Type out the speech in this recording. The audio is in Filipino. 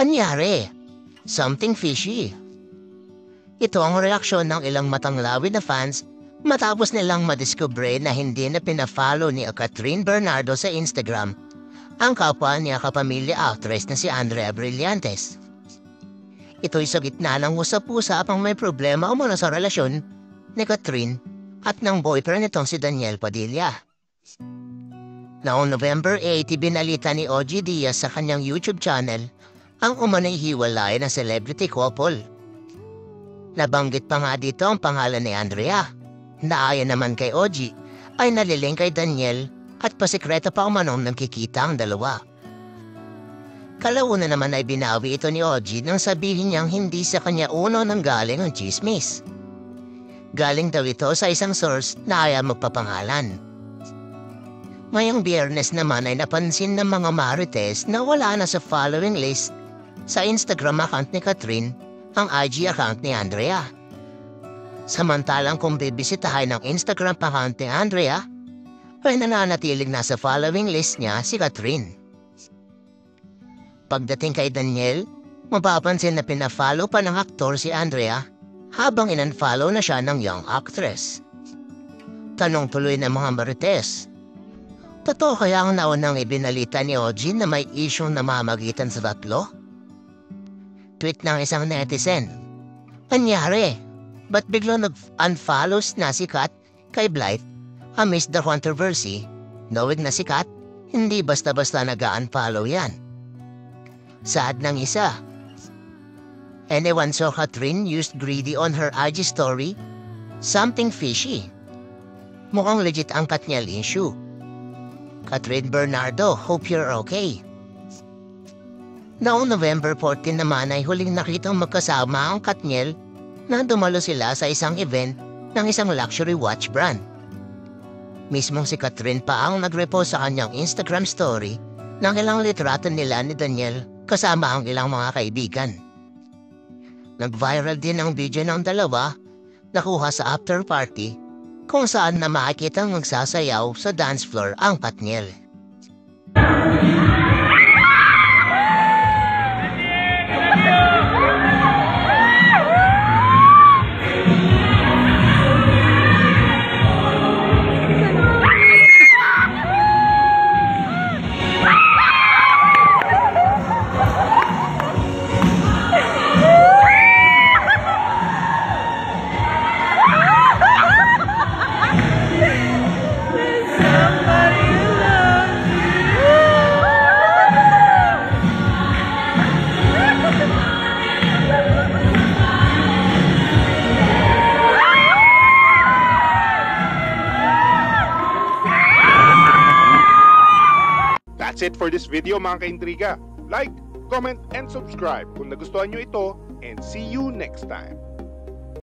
Anyari? Something fishy. Ito ang reaksyon ng ilang matanglawin na fans matapos nilang madiskubre na hindi na pinafollow ni Catherine Bernardo sa Instagram ang kapwa niya kapamilya actress na si Andrea Brillantes. Ito'y sa gitna ng usap-usapang may problema umano sa relasyon ni Catherine at ng boyfriend nitong si Daniel Padilla. Noong November 8, ibinalita ni OG Diaz sa kanyang YouTube channel ang umano'y hiwalay na celebrity couple. Nabanggit pa nga dito ang pangalan ni Andrea, na ayon naman kay OG ay naliling kay Daniel at pasikreto pa umanong nagkikita ang dalawa. Kalauna naman ay binawi ito ni OG nang sabihin niyang hindi sa kanya uno nang galing ang chismis. Galing daw ito sa isang source na ayaw magpapangalan. Ngayong Biyernes naman ay napansin ng mga marites na wala na sa following list sa Instagram account ni Catherine ang IG account ni Andrea. Samantalang kung bibisitahin ng Instagram account ni Andrea, ay nananatiling nasa following list niya si Catherine. Pagdating kay Daniel, mapapansin na pinafollow pa ng aktor si Andrea habang in-unfollow na siya ng young actress. Tanong tuloy ng mga marites, totoo kaya ang naunang ibinalita ni OG na may isyong namamagitan sa tatlo? Tweet ng isang netizen, anyari, ba't biglang nag-unfollows na si Kat kay Blythe amidst the controversy? Knowing na si Kat, hindi basta-basta nag-unfollow yan. Sad ng isa. Anyone saw Catherine used greedy on her IG story? Something fishy. Mukhang legit ang Katniel issue. Catherine Bernardo, hope you're okay. Noong November 14 naman ay huling nakitang magkasama ang Katniel na dumalo sila sa isang event ng isang luxury watch brand. Mismong si Catherine pa ang nag-repost sa kanyang Instagram story ng ilang litrato nila ni Daniel kasama ang ilang mga kaibigan. Nag-viral din ang video ng dalawa nakuha sa after party kung saan na makikitang magsasayaw sa dance floor ang Katniel. That's it for this video mga kaintriga. Like, comment, and subscribe kung nagustuhan nyo ito, and see you next time.